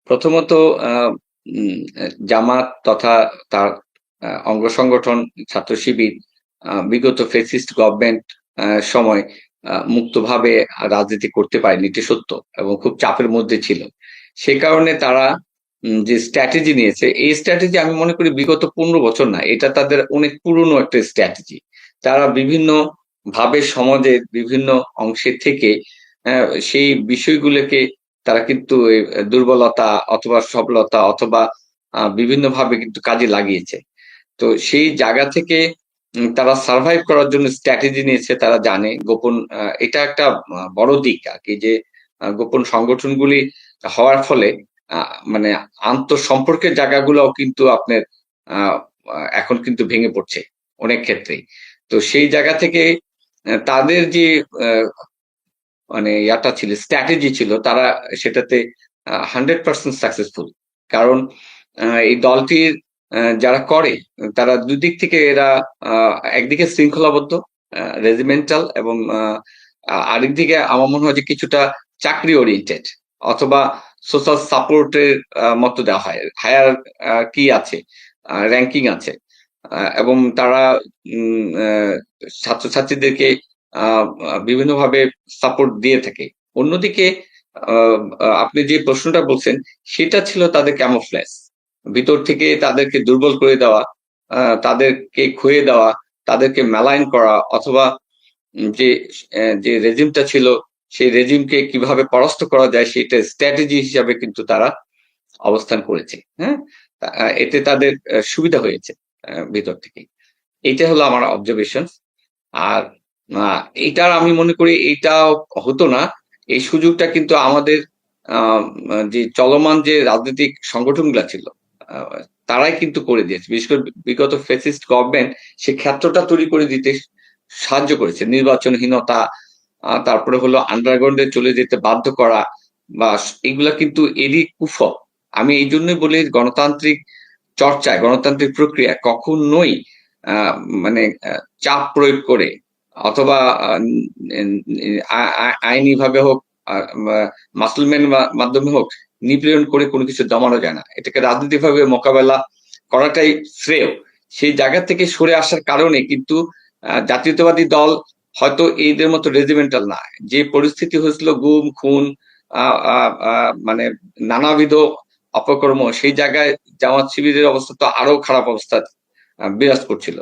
প্রথমত আহ, জামাত তথা তার অঙ্গ সংগঠন ছাত্র শিবির বিগত ফেসিস্ট গভর্নমেন্ট সময় মুক্তভাবে রাজনীতি করতে পারেনি, এটি সত্য, এবং খুব চাপের মধ্যে ছিল। সে কারণে তারা যে স্ট্র্যাটেজি নিয়েছে, এই স্ট্র্যাটেজি আমি মনে করি বিগত 15 বছর না, এটা তাদের অনেক পুরনো একটা স্ট্র্যাটেজি। তারা বিভিন্ন ভাবে সমাজের বিভিন্ন অংশে থেকে সেই বিষয়গুলোকে তারা কিন্তু এই দুর্বলতা অথবা সবলতা অথবা বিভিন্ন ভাবে কিন্তু কাজে লাগিয়েছে। তো সেই জায়গা থেকে তারা সার্ভাইভ করার জন্য স্ট্র্যাটেজি নিয়েছে। তারা জানে গোপন, এটা একটা বড় দিক আর কি, যে গোপন সংগঠনগুলি হওয়ার ফলে মানে আন্তঃসম্পর্কের জায়গাগুলোও কিন্তু আপনার আহ, এখন কিন্তু ভেঙে পড়ছে অনেক ক্ষেত্রেই। তো সেই জায়গা থেকে তাদের যে মানে ইয়াটা ছিল, স্ট্র্যাটেজি ছিল, তারা সেটাতে 100% সাকসেসফুল। কারণ এই দলটির যারা করে তারা দুদিক থেকে এরা একদিকে শৃঙ্খলাবদ্ধ, রেজিমেন্টাল, এবং আরেকদিকে আমার মনে হয় যে কিছুটা চাকরি ওরিয়েন্টেড অথবা সোশ্যাল সাপোর্টের মতো দেওয়া হয়। হায়ার কি আছে, র্যাঙ্কিং আছে, এবং তারা ছাত্রছাত্রীদেরকে বিভিন্নভাবে সাপোর্ট দিয়ে থাকে। অন্যদিকে আপনি যে প্রশ্নটা বলছেন, সেটা ছিল তাদের ক্যামোফ্ল্যাজ, ভিতর থেকে তাদেরকে দুর্বল করে দেওয়া, তাদেরকে খুয়ে দেওয়া, তাদেরকে মেলাইন করা, অথবা যে যে রেজিমটা ছিল সেই রেজিমকে কিভাবে পরাস্ত করা যায় সেটা স্ট্র্যাটেজি হিসাবে কিন্তু তারা অবস্থান করেছে। হ্যাঁ, এতে তাদের সুবিধা হয়েছে ভিতর থেকে। এটা হলো আমার অবজারভেশন। আর এটার আমি মনে করি এটা হতো না, এই সুযোগটা কিন্তু আমাদের আহ, যে চলমান যে রাজনৈতিক সংগঠনগুলো ছিল আহ, তারাই কিন্তু করে দিয়েছে। বিশেষ করে বিগত ফ্যাসিস্ট গভর্নমেন্ট সে ক্ষেত্রটা তৈরি করে দিতে সাহায্য করেছে। নির্বাচনহীনতা, তারপরে হলো আন্ডারগ্রাউন্ডে চলে যেতে বাধ্য করা, বা এগুলা কিন্তু এরই কুফল। আমি এই জন্যই বলি গণতান্ত্রিক চর্চায়, গণতান্ত্রিক প্রক্রিয়া কখনোই মানে চাপ প্রয়োগ করে অথবা আইনি ভাবে হোক, মাসলম্যান মাধ্যমে হোক, নিপীড়ন করে কোনো কিছু জমানো যায় না। এটাকে রাজনৈতিক ভাবে মোকাবেলা করাটাই শ্রেয়। সেই জায়গা থেকে সরে আসার কারণে কিন্তু জাতীয়তাবাদী দল হয়তো এইদের মতো রেজিমেন্টাল না। যে পরিস্থিতি হয়েছিল, গুম খুন, মানে নানাবিধ অপকর্ম, সেই জায়গায় জামাত শিবিরের অবস্থা তো আরো খারাপ অবস্থা বিরাজ করছিল।